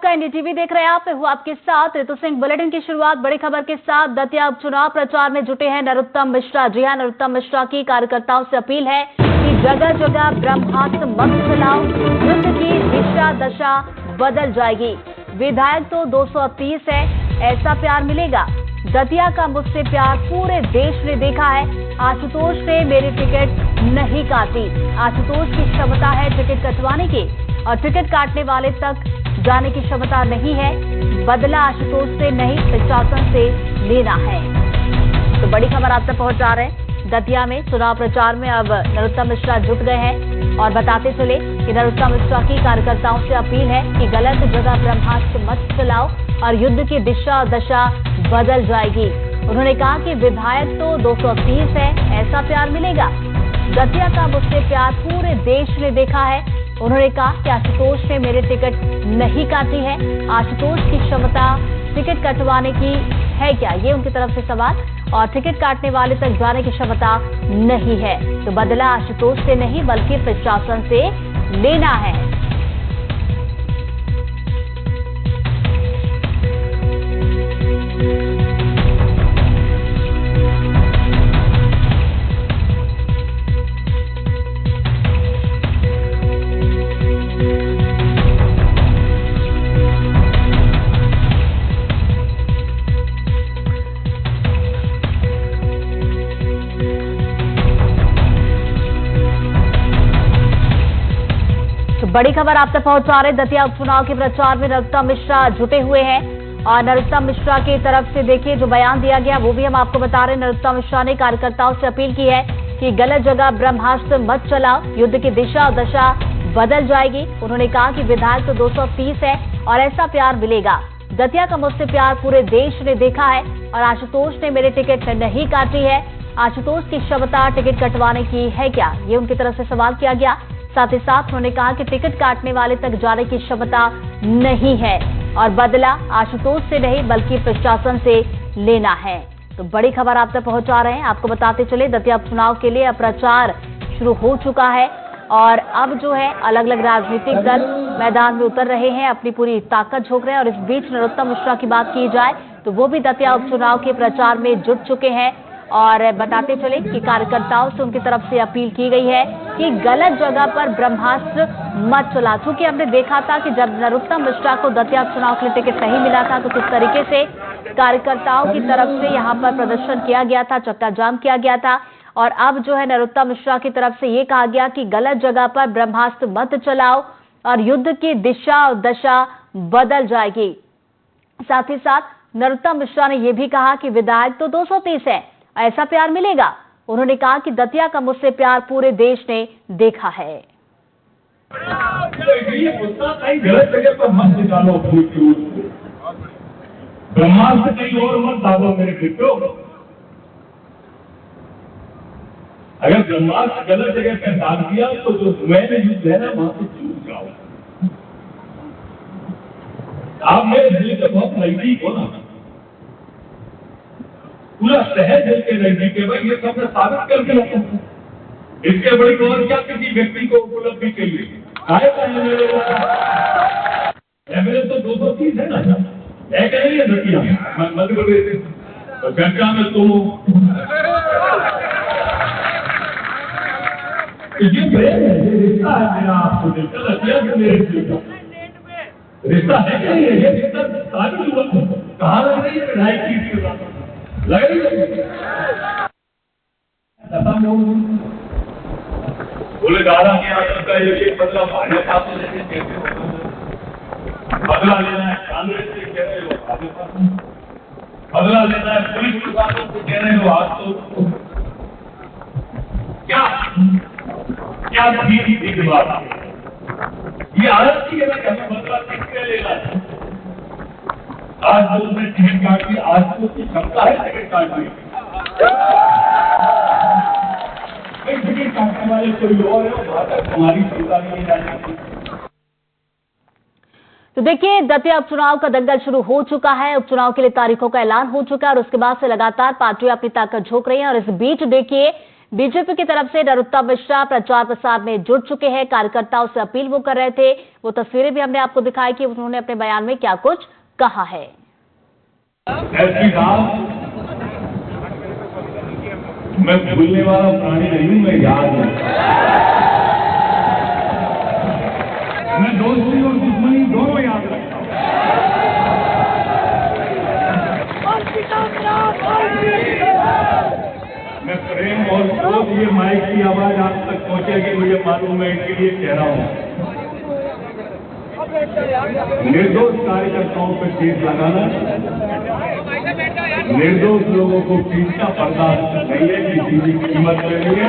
आपका एनडीटीवी देख रहे हैं आप, मैं हूं आपके साथ ऋतु सिंह। बुलेटिन की शुरुआत बड़ी खबर के साथ। दतिया उपचुनाव प्रचार में जुटे हैं नरोत्तम मिश्रा। जी हां, नरोत्तम मिश्रा की कार्यकर्ताओं से अपील है कि जगह जगह ब्रह्मास्त्र मत चलाओ, युद्ध की दिशा दशा बदल जाएगी। विधायक तो 230 है, ऐसा प्यार मिलेगा। दतिया का मुझसे प्यार पूरे देश ने देखा है। आशुतोष ने मेरी टिकट नहीं काटी। आशुतोष की क्षमता है टिकट कटवाने की, और टिकट काटने वाले तक जाने की क्षमता नहीं है। बदला आशुतोष से नहीं, प्रशासन से लेना है। तो बड़ी खबर आप तक पहुंचा रहे हैं। दतिया में चुनाव प्रचार में अब नरोत्तम मिश्रा जुट गए हैं और बताते चले कि नरोत्तम मिश्रा की कार्यकर्ताओं से अपील है कि गलत जगह ब्रह्मास्त्र मत चलाओ और युद्ध की दिशा दशा बदल जाएगी। उन्होंने कहा कि विधायक तो 230 है, ऐसा प्यार मिलेगा। दतिया का मुझसे प्यार पूरे देश ने देखा है। उन्होंने कहा कि आशुतोष ने मेरी टिकट नहीं काटी है। आशुतोष की क्षमता टिकट कटवाने की है क्या, ये उनकी तरफ से सवाल। और टिकट काटने वाले तक जाने की क्षमता नहीं है, तो बदला आशुतोष से नहीं बल्कि प्रशासन से लेना है। बड़ी खबर आप तक पहुंचा रहे। दतिया उपचुनाव के प्रचार में नरोत्तम मिश्रा जुटे हुए हैं और नरोत्तम मिश्रा की तरफ से देखिए जो बयान दिया गया वो भी हम आपको बता रहे हैं। नरोत्तम मिश्रा ने कार्यकर्ताओं से अपील की है कि गलत जगह ब्रह्मास्त्र मत चलाओ, युद्ध की दिशा और दशा बदल जाएगी। उन्होंने कहा कि विधायक तो 230 है और ऐसा प्यार मिलेगा। दतिया का मुझसे प्यार पूरे देश ने देखा है और आशुतोष ने मेरी टिकट नहीं काटी है। आशुतोष की क्षमता टिकट कटवाने की है क्या, ये उनकी तरफ से सवाल किया गया। साथ ही साथ उन्होंने कहा कि टिकट काटने वाले तक जाने की क्षमता नहीं है और बदला आशुतोष से नहीं बल्कि प्रशासन से लेना है। तो बड़ी खबर आप तक पहुंचा रहे हैं। आपको बताते चले दतिया उपचुनाव के लिए प्रचार शुरू हो चुका है और अब जो है अलग अलग राजनीतिक दल मैदान में उतर रहे हैं, अपनी पूरी ताकत झोंक रहे हैं। और इस बीच नरोत्तम मिश्रा की बात की जाए तो वो भी दतिया उपचुनाव के प्रचार में जुट चुके हैं और बताते चले कि कार्यकर्ताओं से उनकी तरफ से अपील की गई है कि गलत जगह पर ब्रह्मास्त्र मत चला। क्योंकि हमने देखा था कि जब नरोत्तम मिश्रा को दतिया चुनाव के लिए टिकट नहीं मिला था तो किस तरीके से कार्यकर्ताओं की तरफ से यहां पर प्रदर्शन किया गया था, चक्का जाम किया गया था। और अब जो है नरोत्तम मिश्रा की तरफ से ये कहा गया कि गलत जगह पर ब्रह्मास्त्र मत चलाओ और युद्ध की दिशा और दशा बदल जाएगी। साथ ही साथ नरोत्तम मिश्रा ने यह भी कहा कि विधायक तो 230 है, ऐसा प्यार मिलेगा। उन्होंने कहा कि दतिया का मुझसे प्यार पूरे देश ने देखा है। गलत जगह पर मत निकालो, ब्रह्मास्त्र कहीं और मत दागो मेरे मित्रों। अगर ब्रह्मास्त्र गलत जगह पर दाग दिया तो जो मैंने युद्ध है ना वहां से चूक जाओ। आप मेरे दिल के बहुत नजदीक हो ना, पूरा शहर दिल के नजदीक है भाई, ये सब मैं साबित करके रखा हूं। इसके बड़ी और क्या किसी व्यक्ति को उपलब्धि चाहिए? मेरे तो 230 है ना, ऐसा नहीं है दतिया मध्य प्रदेश तो चर्चा में तुम ये प्रेम है, ये रिश्ता है मेरा आपको दिलकर दतिया से मेरे दिल का रिश्ता है कि नहीं है? ये रिश्ता साबित हुआ कहाँ लग रही है विधायक की लग रही है बोले दादा के आदत का ये बदला भाजपा से लेके कैसे बदला लेना है, कांग्रेस से कह रहे हो भाजपा से बदला लेना है, पुलिस प्रशासन से कह रहे हो आज तो क्या क्या ठीक बात ये आदत की है ना कि हमें बदला किससे लेना है। आज तो उसने टिकट काट दी, आज तो उसकी क्षमता है टिकट काट दी। टिकट काटने वाले कोई और है, वहां तक हमारी क्षमता नहीं जाएगी। तो देखिए दतिया उपचुनाव का दंगल शुरू हो चुका है। उपचुनाव के लिए तारीखों का ऐलान हो चुका है और उसके बाद से लगातार पार्टियां अपनी ताकत झोंक रही हैं। और इस बीच देखिए बीजेपी की तरफ से नरोत्तम मिश्रा प्रचार प्रसार में जुट चुके हैं। कार्यकर्ताओं से अपील वो कर रहे थे, वो तस्वीरें भी हमने आपको दिखाई कि उन्होंने अपने बयान में क्या कुछ कहा है। मैं भूलने वाला प्राणी नहीं हूं, मैं याद हूं। मैं दोस्ती और दुश्मनी दोनों याद रखता हूं। मैं प्रेम और क्रोध, ये माइक की आवाज आप तक पहुंचेगी मुझे मालूम है, इसके लिए कह रहा हूं। निर्दोष कार्यकर्ताओं पर केस लगाना, निर्दोष लोगों को पीठ का बर्दाश्त नहीं है, किसी भी कीमत के लिए।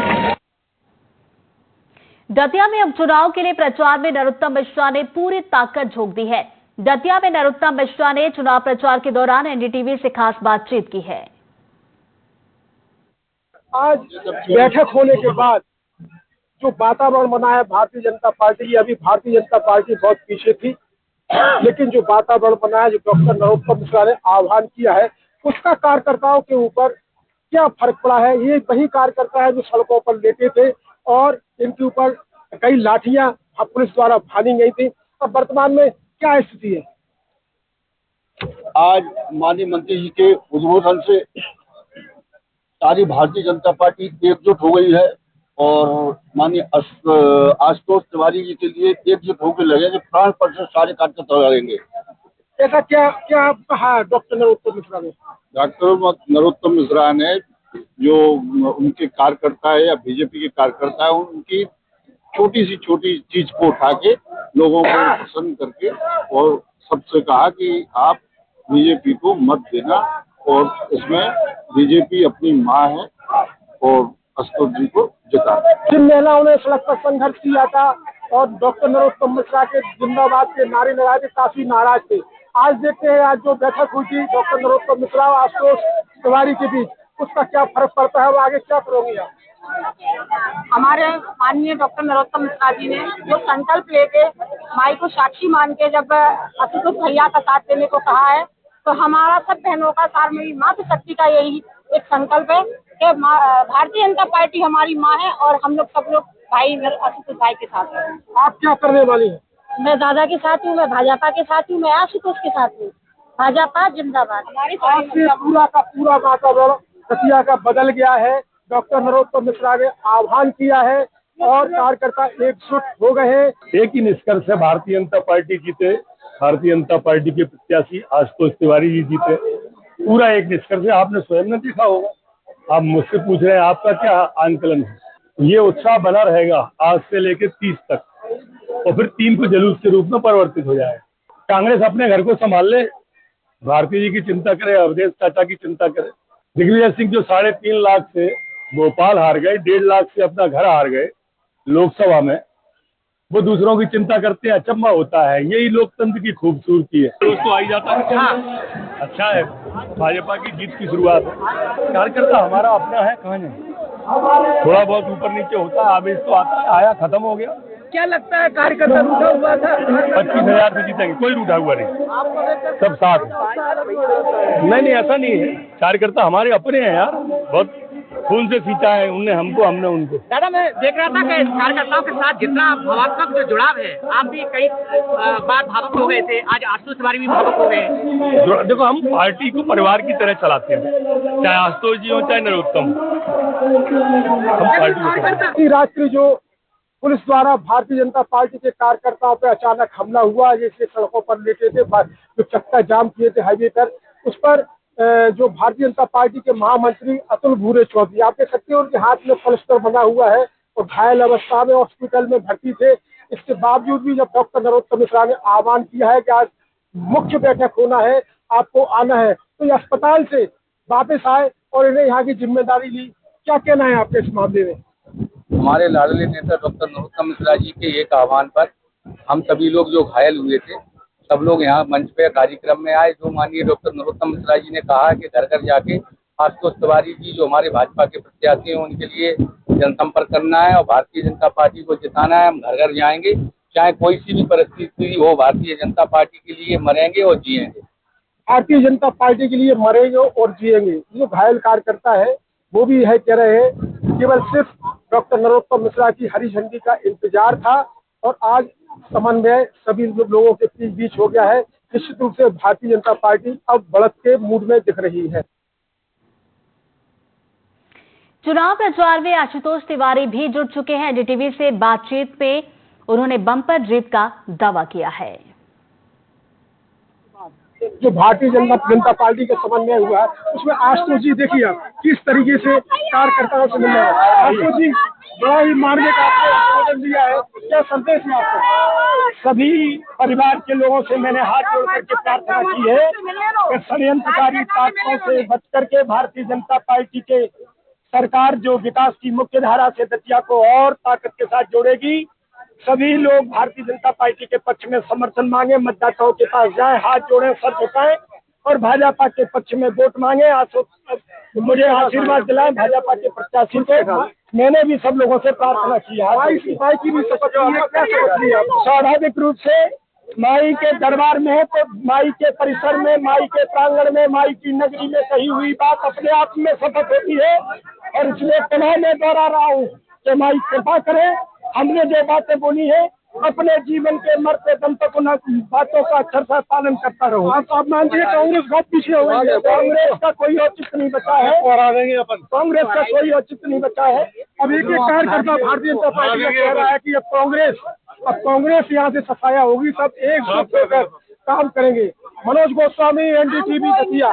दतिया में उपचुनाव के लिए प्रचार में नरोत्तम मिश्रा ने पूरी ताकत झोंक दी है। दतिया में नरोत्तम मिश्रा ने चुनाव प्रचार के दौरान एनडीटीवी से खास बातचीत की है। आज बैठक होने के बाद जो वातावरण बना है भारतीय जनता पार्टी की, अभी भारतीय जनता पार्टी बहुत पीछे थी, लेकिन जो वातावरण बना है, जो डॉक्टर नरोत्तम मिश्रा ने आह्वान किया है, उसका कार्यकर्ताओं के ऊपर क्या फर्क पड़ा है। ये वही कार्यकर्ता है जो सड़कों पर लेटे थे और इनके ऊपर कई लाठियां पुलिस द्वारा भानी गई थी। अब वर्तमान में क्या स्थिति है? आज माननीय मंत्री जी के उद्बोधन से सारी भारतीय जनता पार्टी एकजुट हो गई है और माननीय आशुतोष तिवारी जी के लिए एकजुट होकर लगेंगे, प्राण पर से सारे कार्यकर्ता लगेंगे। ऐसा क्या क्या कहा डॉक्टर नरोत्तम मिश्रा ने? डॉक्टर नरोत्तम मिश्रा ने जो उनके कार्यकर्ता है या बीजेपी के कार्यकर्ता है, उनकी छोटी चीज को उठा के लोगों को पसंद करके और सबसे कहा कि आप बीजेपी को मत देना और इसमें बीजेपी अपनी माँ है और आशुतोष जी को जिता। जिन महिलाओं ने सड़क पर संघर्ष किया था और डॉक्टर नरोत्तम मिश्रा के जिंदाबाद के नारे लगाए थे, काफी नाराज थे। आज देखते हैं आज जो बैठक हुई थी डॉक्टर नरोत्तम मिश्रा और आशुतोष तिवारी के बीच, उसका क्या फर्क पड़ता है और आगे क्या करोगे आप? हमारे माननीय डॉक्टर नरोत्तम मिश्रा जी ने जो संकल्प लेके माई को साक्षी मान के जब आशुतोष भैया का साथ देने को कहा है, तो हमारा सब बहनों का, सारी मातृ शक्ति का यही एक संकल्प है कि भारतीय जनता पार्टी हमारी माँ है और हम लोग सब लोग भाई आशुतोष भाई के साथ हैं। आप क्या करने वाली हैं? मैं दादा के साथ हूँ, मैं भाजपा के साथ हूँ, मैं आशुतोष के साथ हूँ। भाजपा जिंदाबाद। आज से पूरा का पूरा वातावरण दतिया का बदल गया है। डॉक्टर नरोत्तम मिश्रा ने आह्वान किया है और कार्यकर्ता एकजुट हो गए हैं। एक ही निष्कर्ष है, भारतीय जनता पार्टी जीते, भारतीय जनता पार्टी के प्रत्याशी आशुतोष तिवारी जी जीते, पूरा एक निष्कर्ष है। आपने स्वयं ने देखा होगा, आप मुझसे पूछ रहे हैं आपका क्या आंकलन है। ये उत्साह बना रहेगा आज से लेकर 30 तक और फिर 3 को जुलूस के रूप में परिवर्तित हो जाएगा। कांग्रेस अपने घर को संभाल ले, भारती जी की चिंता करे, अवधेश चाचा की चिंता करे। दिग्विजय सिंह जो 3.5 लाख से भोपाल हार गए, 1.5 लाख से अपना घर हार गए लोकसभा में, वो दूसरों की चिंता करते हैं, अचंभा होता है। यही लोकतंत्र की खूबसूरती है। दोस्तों आई जाता है, अच्छा है, भाजपा की जीत की शुरुआत है। कार्यकर्ता हमारा अपना है, कहाँ जाए, थोड़ा बहुत ऊपर नीचे होता है, आवेश तो आता है, आया खत्म हो गया। क्या लगता है कार्यकर्ता रूठा हुआ था? 25,000 से जीतेंगे, कोई रूठा हुआ नहीं, सब साथ है। नहीं ऐसा नहीं है, कार्यकर्ता हमारे अपने हैं यार, बहुत खून से सींचा है उनने हमको, हमने उनको। दादा मैं देख रहा था कि कार्यकर्ताओं के साथ जितना भावात्मक जो जुड़ाव है, आप भी कई बार भावुक हो गए थे, आज आशुतोष तिवारी भी भावुक हो गए। देखो हम पार्टी को परिवार की तरह चलाते हैं, चाहे आशुतोष जी हो चाहे नरोत्तम। हम पार्टी रात्रि जो पुलिस द्वारा भारतीय जनता पार्टी के कार्यकर्ताओं पर अचानक हमला हुआ, जैसे सड़कों पर लेटे थे, जो चक्का जाम किए थे हाईवे पर, उस पर जो भारतीय जनता पार्टी के महामंत्री अतुल भूरे चौधरी, आप देख सकते हैं उनके हाथ में प्लास्टर बना हुआ है और घायल अवस्था में हॉस्पिटल में भर्ती थे। इसके बावजूद भी जब डॉक्टर नरोत्तम मिश्रा ने आह्वान किया है कि आज मुख्य बैठक होना है, आपको आना है, तो ये अस्पताल से वापस आए और इन्हें यहाँ की जिम्मेदारी ली। क्या कहना है आपके इस मामले में? हमारे लाडले नेता डॉक्टर नरोत्तम मिश्रा जी के एक आह्वान पर हम सभी लोग जो घायल हुए थे, सब लोग यहाँ मंच पे कार्यक्रम में आए। जो माननीय डॉक्टर नरोत्तम मिश्रा जी ने कहा कि घर घर जाके आशुतोष तिवारी जी जो हमारे भाजपा के प्रत्याशी हैं उनके लिए जनसंपर्क करना है और भारतीय जनता पार्टी को जिताना है। हम घर घर जाएंगे, चाहे कोई सी भी परिस्थिति हो, भारतीय जनता पार्टी के लिए मरेंगे और जिएंगे। भारतीय जनता पार्टी के लिए मरेंगे और जिएंगे। जो घायल कार्यकर्ता है वो भी है कह रहे हैं केवल सिर्फ डॉक्टर नरोत्तम मिश्रा की हरी झंडी का इंतजार था और आज समन्वय सभी लोगों के बीच हो गया है। निश्चित रूप से भारतीय जनता पार्टी अब बढ़त के मूड में दिख रही है। चुनाव प्रचार में आशुतोष तिवारी भी जुट चुके हैं। एनडीटीवी से बातचीत में उन्होंने बम्पर जीत का दावा किया है। जो भारतीय जनता पार्टी का समन्वय हुआ है उसमें आशुतोष जी देखिए आप किस तरीके से कार्यकर्ताओं से मिल रहे हैं। आशुतोष जी बड़ा ही मार्मिक आपने संबोधन दिया है, क्या संदेश है आपका? सभी परिवार के लोगों से मैंने हाथ जोड़ करके प्रार्थना की है कि षड्यंत्रकारी ताकतों से बच करके भारतीय जनता पार्टी के सरकार जो विकास की मुख्य धारा से दतिया को और ताकत के साथ जोड़ेगी। सभी लोग भारतीय जनता पार्टी के पक्ष में समर्थन मांगे, मतदाताओं के पास जाएं, हाथ जोड़ें, सर झुकाएं और भाजपा के पक्ष में वोट मांगे। मुझे आशीर्वाद दिलाएं भाजपा के प्रत्याशी को। मैंने भी सब लोगों से प्रार्थना की है। सिपाही की भी शपथ ली है, क्या शपथ ली है? स्वाभाविक रूप से माई के दरबार में है तो माई के परिसर में, माई के प्रांगण में, माई की नगरी में कही हुई बात अपने आप में शपथ होती है और इसलिए पुनः मैं दोहरा रहा हूँ कि माई कृपा करे। हमने जो बातें बोली है अपने जीवन के मरते दम तक उन बातों का अक्षरशः पालन करता रहूं। आप मानते हैं कांग्रेस बहुत पीछे हो गई है? कांग्रेस का कोई औचित्य नहीं बचा है, कांग्रेस का कोई औचित्य नहीं बचा है। अब एक कार्यकर्ता भारतीय जनता पार्टी का कह रहा है कि अब कांग्रेस यहाँ से सफाया होगी, सब एकजुट होकर काम करेंगे। मनोज गोस्वामी, एनडीटीवी दतिया।